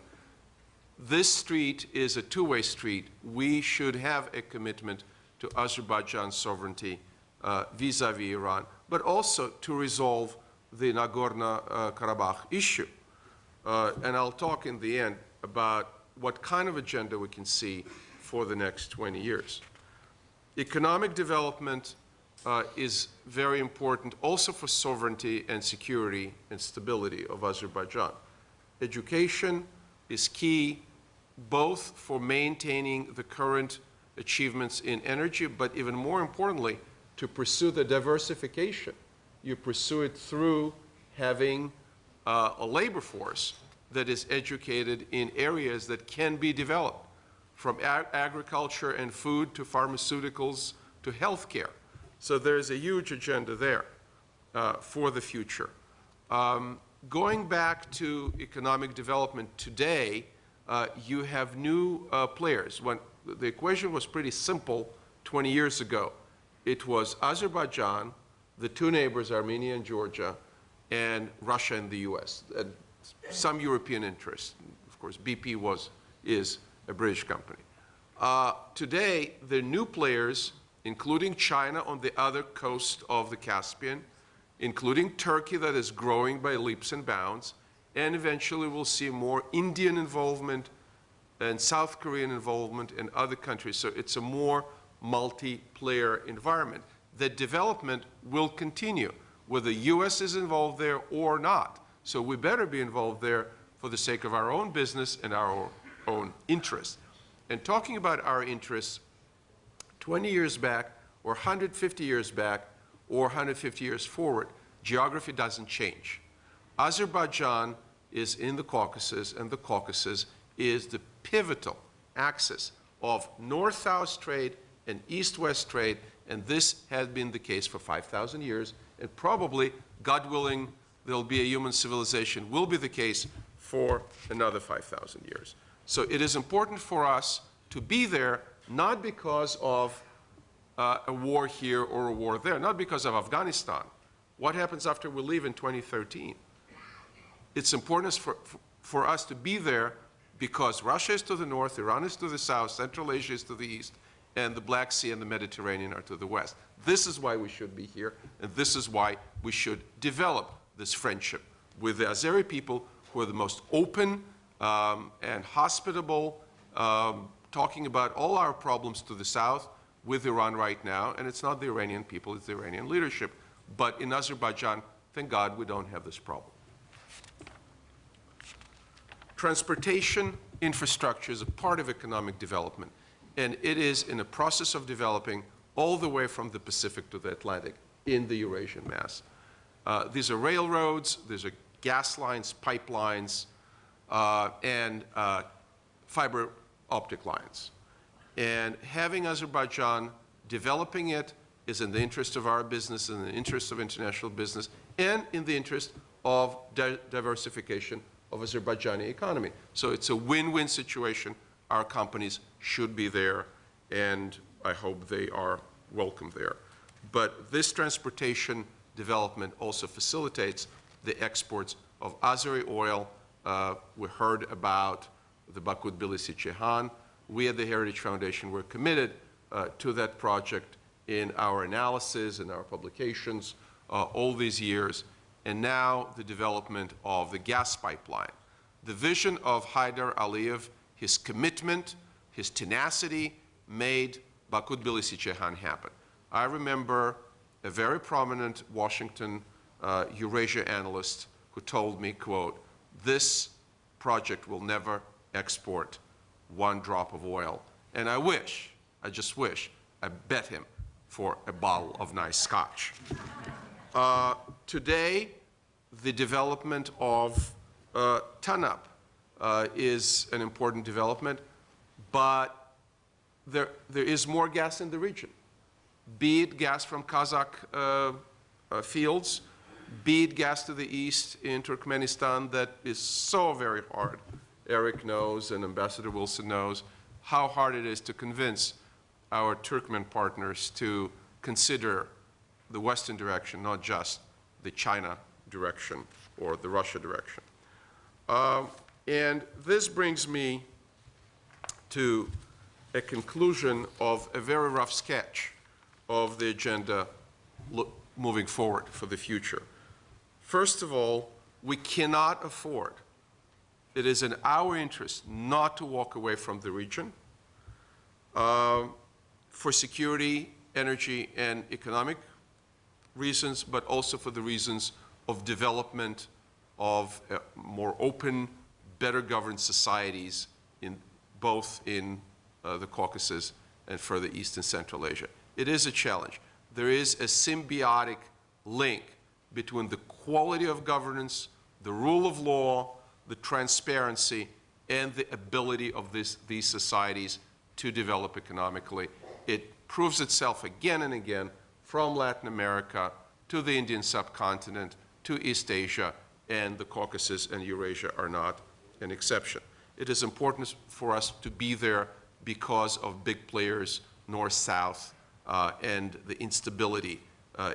This street is a two-way street. We should have a commitment to Azerbaijan's sovereignty vis-à-vis Iran, but also to resolve the Nagorno-Karabakh issue. And I'll talk in the end about what kind of agenda we can see for the next 20 years. Economic development is very important also for sovereignty and security and stability of Azerbaijan. Education is key both for maintaining the current achievements in energy, but even more importantly, to pursue the diversification. You pursue it through having a labor force that is educated in areas that can be developed, from agriculture and food to pharmaceuticals to healthcare. So there's a huge agenda there for the future. Going back to economic development today, you have new players. When the equation was pretty simple 20 years ago, it was Azerbaijan, the two neighbors, Armenia and Georgia, and Russia and the US, and some European interests. Of course, BP is a British company. Today, the new players, including China on the other coast of the Caspian, including Turkey that is growing by leaps and bounds, and eventually we'll see more Indian involvement and South Korean involvement in other countries. So it's a more multi-player environment. The development will continue, whether the US is involved there or not. So we better be involved there for the sake of our own business and our own interests. And talking about our interests, 20 years back, or 150 years back, or 150 years forward, geography doesn't change. Azerbaijan is in the Caucasus, and the Caucasus is the pivotal axis of north-south trade and east-west trade, and this has been the case for 5,000 years, and probably, God willing, there'll be a human civilization, will be the case for another 5,000 years. So it is important for us to be there, not because of a war here or a war there, not because of Afghanistan. What happens after we leave in 2013? It's important for us to be there because Russia is to the north, Iran is to the south, Central Asia is to the east, and the Black Sea and the Mediterranean are to the west. This is why we should be here, and this is why we should develop this friendship with the Azeri people, who are the most open and hospitable, talking about all our problems to the south with Iran right now, and it's not the Iranian people, it's the Iranian leadership. But in Azerbaijan, thank God, we don't have this problem. Transportation infrastructure is a part of economic development, and it is in a process of developing all the way from the Pacific to the Atlantic in the Eurasian mass. These are railroads, these are gas lines, pipelines, and fiber optic lines. And having Azerbaijan, developing it, is in the interest of our business, in the interest of international business, and in the interest of diversification of Azerbaijani economy. So it's a win-win situation. Our companies should be there, and I hope they are welcome there. But this transportation development also facilitates the exports of Azeri oil. We heard about the Baku Tbilisi-Ceyhan. We at the Heritage Foundation were committed to that project in our analysis and our publications all these years, and now the development of the gas pipeline. The vision of Haidar Aliyev, his commitment, his tenacity made Baku Tbilisi-Ceyhan happen. I remember a very prominent Washington Eurasia analyst who told me, quote, "This project will never export one drop of oil." And I just wish, I bet him for a bottle of nice scotch. Today, the development of TANAP is an important development, but there is more gas in the region. Be it gas from Kazakh fields, be it gas to the east in Turkmenistan that is so very hard. Eric knows and Ambassador Wilson knows how hard it is to convince our Turkmen partners to consider the Western direction, not just the China direction or the Russia direction. And this brings me to a conclusion of a very rough sketch of the agenda moving forward for the future. First of all, we cannot afford, it is in our interest not to walk away from the region for security, energy, and economic reasons, but also for the reasons of development of more open, better governed societies both in the Caucasus and further east and Central Asia. It is a challenge. There is a symbiotic link between the quality of governance, the rule of law, the transparency, and the ability of these societies to develop economically. It proves itself again and again from Latin America to the Indian subcontinent to East Asia, and the Caucasus and Eurasia are not an exception. It is important for us to be there because of big players north-south and the instability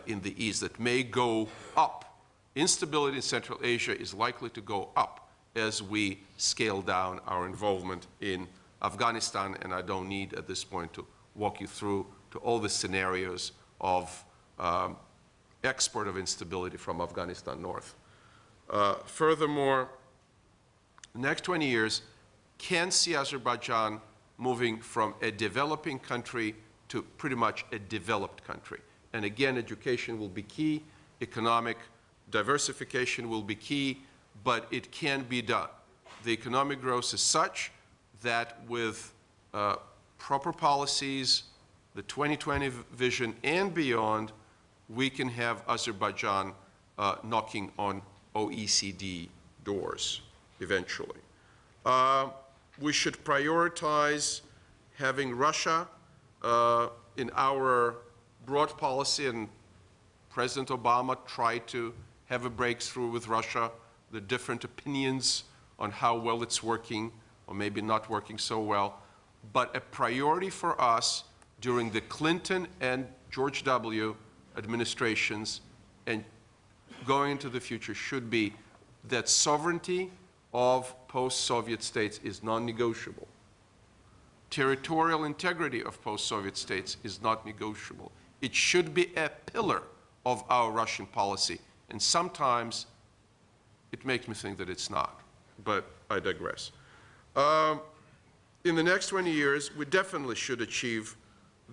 in the east that may go up. Instability in Central Asia is likely to go up as we scale down our involvement in Afghanistan, and I don't need at this point to walk you through to all the scenarios of export of instability from Afghanistan north. Furthermore, the next 20 years can see Azerbaijan moving from a developing country to pretty much a developed country. And again, education will be key, economic diversification will be key, but it can be done. The economic growth is such that with proper policies, the 2020 vision and beyond, we can have Azerbaijan knocking on OECD doors eventually. We should prioritize having Russia in our broad policy, and President Obama tried to have a breakthrough with Russia, the different opinions on how well it's working or maybe not working so well. But a priority for us during the Clinton and George W. administrations and going into the future should be that sovereignty of post-Soviet states is non-negotiable. Territorial integrity of post-Soviet states is not negotiable. It should be a pillar of our Russian policy, and sometimes it makes me think that it's not, but I digress. In the next 20 years, we definitely should achieve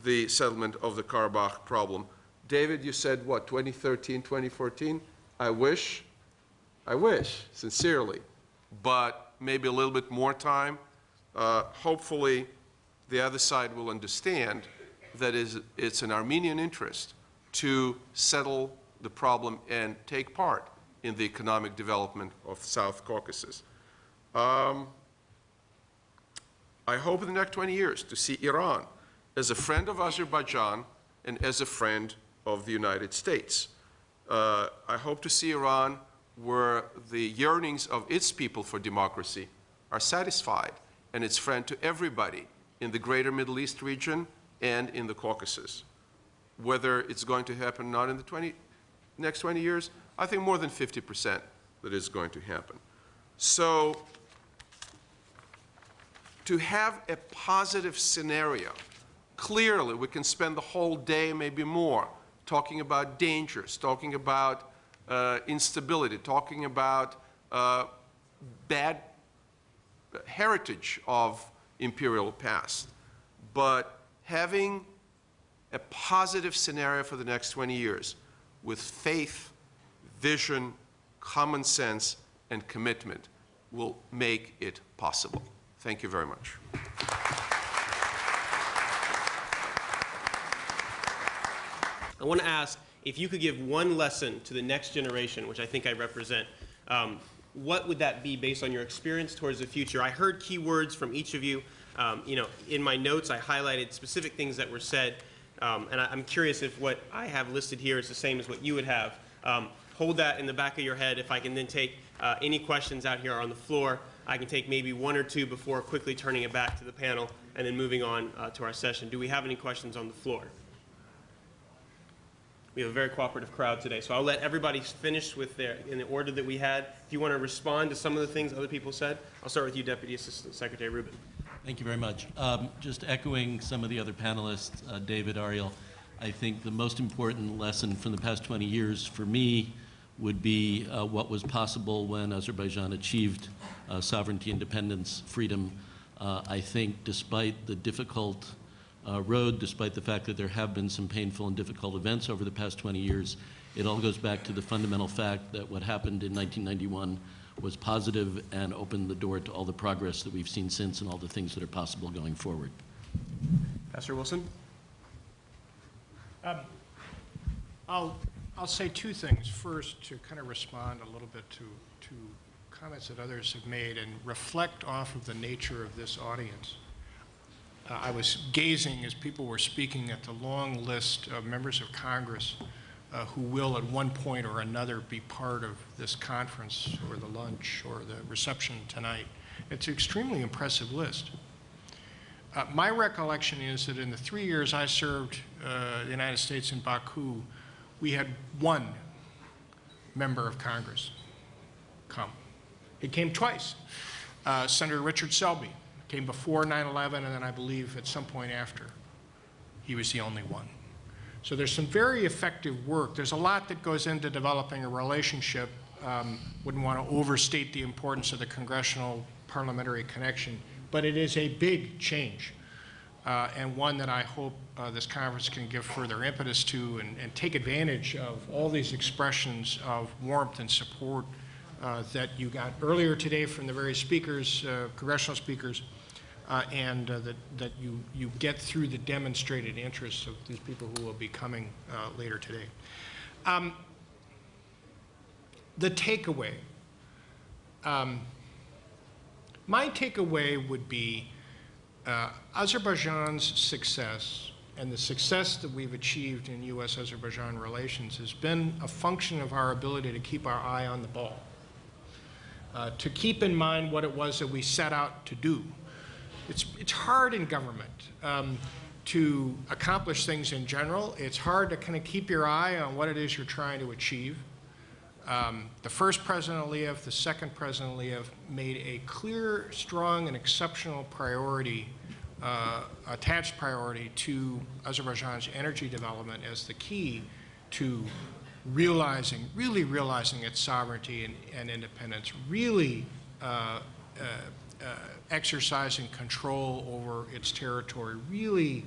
the settlement of the Karabakh problem. David, you said, what, 2013, 2014? I wish, sincerely, but maybe a little bit more time. Hopefully, the other side will understand that it's an Armenian interest to settle the problem and take part in the economic development of South Caucasus. I hope in the next 20 years to see Iran as a friend of Azerbaijan and as a friend of the United States. I hope to see Iran where the yearnings of its people for democracy are satisfied and it's friend to everybody in the greater Middle East region and in the Caucasus. Whether it's going to happen not in the next 20 years, I think more than 50% that is going to happen. So to have a positive scenario, clearly we can spend the whole day, maybe more, talking about dangers, talking about instability, talking about bad heritage of imperial past. But having a positive scenario for the next 20 years with faith, vision, common sense, and commitment will make it possible. Thank you very much. I want to ask if you could give one lesson to the next generation, which I think I represent, what would that be based on your experience towards the future? I heard key words from each of you. In my notes, I highlighted specific things that were said, and I'm curious if what I have listed here is the same as what you would have. Hold that in the back of your head. If I can then take any questions out here on the floor, I can take maybe one or two before quickly turning it back to the panel and then moving on to our session. Do we have any questions on the floor? We have a very cooperative crowd today, so I'll let everybody finish with in the order that we had. If you want to respond to some of the things other people said, I'll start with you, Deputy Assistant Secretary Rubin. Thank you very much. Just echoing some of the other panelists, David, Ariel, I think the most important lesson from the past 20 years for me would be what was possible when Azerbaijan achieved sovereignty, independence, freedom. I think despite the difficult road, despite the fact that there have been some painful and difficult events over the past 20 years, it all goes back to the fundamental fact that what happened in 1991 was positive and opened the door to all the progress that we've seen since and all the things that are possible going forward. Pastor Wilson? I'll say two things. First, to kind of respond a little bit to comments that others have made and reflect off of the nature of this audience. I was gazing as people were speaking at the long list of members of Congress who will at one point or another be part of this conference or the lunch or the reception tonight. It's an extremely impressive list. My recollection is that in the 3 years I served the United States in Baku, we had one member of Congress come. He came twice. Senator Richard Selby came before 9/11, and then I believe at some point after. He was the only one. So there's some very effective work. There's a lot that goes into developing a relationship. Wouldn't want to overstate the importance of the congressional parliamentary connection, but it is a big change, and one that I hope this conference can give further impetus to and take advantage of all these expressions of warmth and support that you got earlier today from the various speakers, congressional speakers, and that you get through the demonstrated interests of these people who will be coming later today. The takeaway. My takeaway would be Azerbaijan's success and the success that we've achieved in U.S.-Azerbaijan relations has been a function of our ability to keep our eye on the ball, to keep in mind what it was that we set out to do. It's hard in government to accomplish things in general. It's hard to kind of keep your eye on what it is you're trying to achieve. The first President Aliyev, the second President Aliyev made a clear, strong, and exceptional priority, attached priority to Azerbaijan's energy development as the key to really realizing its sovereignty and independence, really exercising control over its territory, really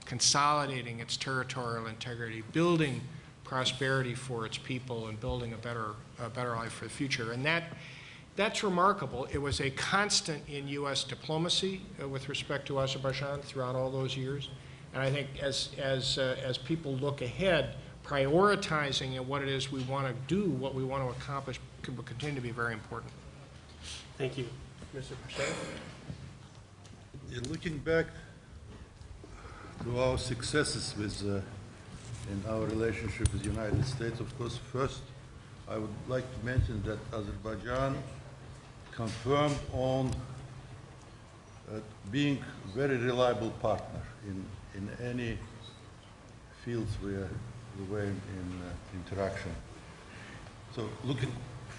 consolidating its territorial integrity, building prosperity for its people, and building a better life for the future. And that's remarkable. It was a constant in U.S. diplomacy with respect to Azerbaijan throughout all those years. And I think as people look ahead, prioritizing and what it is we want to do, what we want to accomplish, will continue to be very important. Thank you. Mr. Pacheco? Looking back to our successes in our relationship with the United States, of course, first I would like to mention that Azerbaijan confirmed on being very reliable partner in any fields we were in interaction. So looking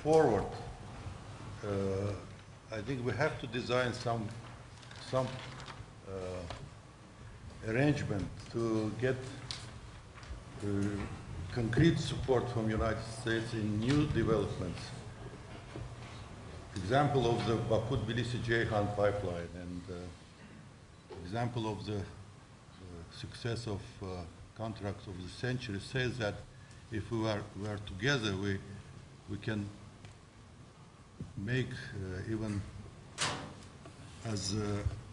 forward, I think we have to design some arrangement to get concrete support from the United States in new developments. Example of the Baku-Tbilisi-Ceyhan pipeline and example of the success of contracts of the century says that if we are together, we can make even, as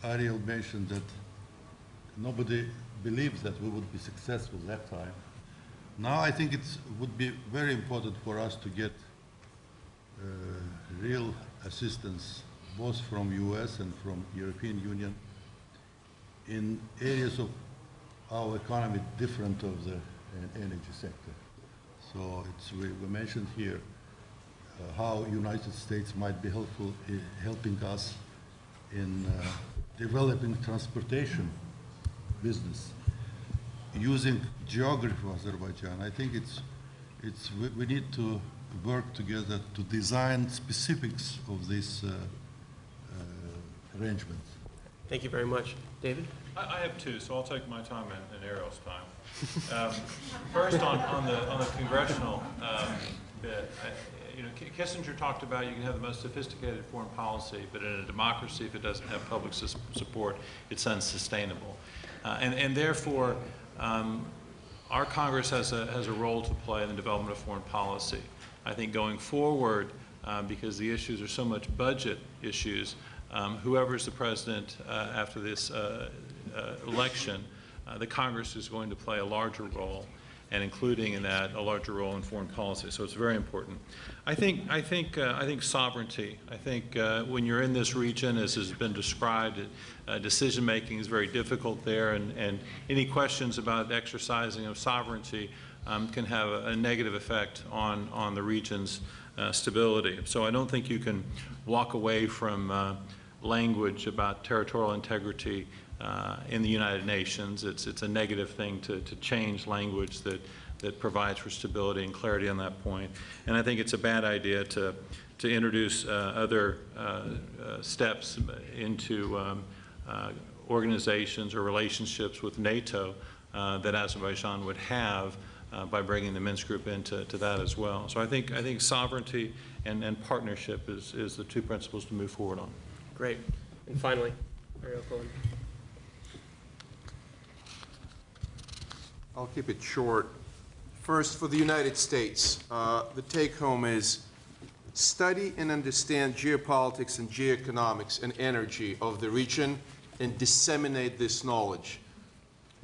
Ariel mentioned, that nobody believes that we would be successful that time. Now I think it would be very important for us to get real assistance, both from US and from European Union, in areas of our economy different of the energy sector. So we mentioned here how United States might be helpful in helping us in developing transportation business using geography of Azerbaijan. I think we need to work together to design specifics of this arrangement. Thank you very much. David? I have two, so I'll take my time and Ariel's time. First, on the congressional bit, Kissinger talked about you can have the most sophisticated foreign policy, but in a democracy, if it doesn't have public support, it's unsustainable. And therefore, our Congress has a role to play in the development of foreign policy. I think going forward, because the issues are so much budget issues, whoever's the president after this election, the Congress is going to play a larger role, and including in that a larger role in foreign policy. So it's very important. I think sovereignty. I think when you're in this region, as has been described, decision making is very difficult there, and any questions about exercising of sovereignty can have a negative effect on the region's stability. So I don't think you can walk away from language about territorial integrity in the United Nations. It's a negative thing to change language that provides for stability and clarity on that point. And I think it's a bad idea to introduce other steps into organizations or relationships with NATO that Azerbaijan would have by bringing the Minsk group into that as well. So I think sovereignty and partnership is the two principles to move forward on. Great. And finally, Ariel Cohen. I'll keep it short. First, for the United States, the take-home is study and understand geopolitics and geoeconomics and energy of the region and disseminate this knowledge.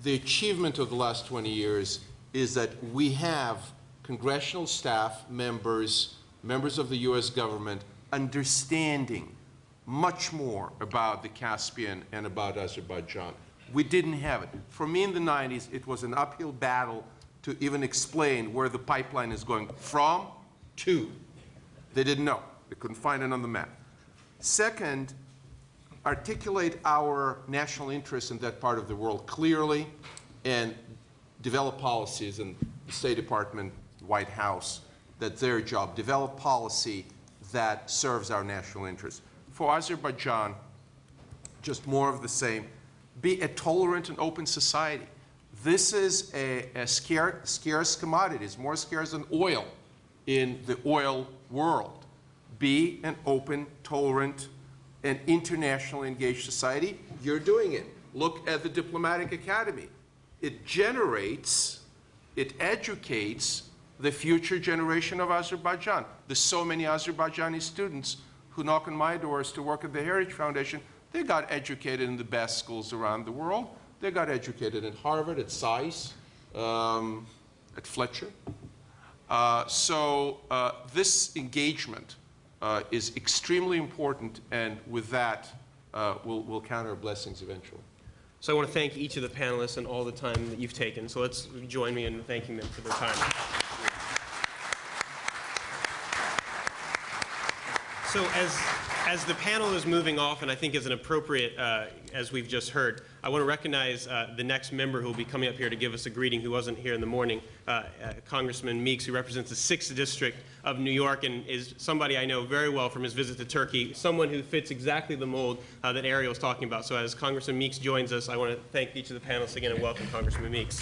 The achievement of the last 20 years is that we have congressional staff, members of the US government understanding much more about the Caspian and about Azerbaijan. We didn't have it. For me in the 90s, it was an uphill battle to even explain where the pipeline is going from to. They didn't know. They couldn't find it on the map. Second, articulate our national interests in that part of the world clearly and develop policies, and the State Department, White House, that's their job. Develop policy that serves our national interests. For Azerbaijan, just more of the same. Be a tolerant and open society. This is a scarce commodity. It's more scarce than oil in the oil world. Be an open, tolerant, and internationally engaged society. You're doing it. Look at the Diplomatic Academy. It generates, it educates the future generation of Azerbaijan. There's so many Azerbaijani students who knock on my doors to work at the Heritage Foundation. They got educated in the best schools around the world. They got educated at Harvard, at SAIS, at Fletcher. So this engagement is extremely important, and with that, we'll count our blessings eventually. So I want to thank each of the panelists and all the time that you've taken. So let's join me in thanking them for their time. So as As the panel is moving off, and I think is an appropriate, as we've just heard, I want to recognize the next member who will be coming up here to give us a greeting who wasn't here in the morning, Congressman Meeks, who represents the 6th District of New York and is somebody I know very well from his visit to Turkey, someone who fits exactly the mold that Ariel was talking about. So as Congressman Meeks joins us, I want to thank each of the panelists again and welcome Congressman Meeks.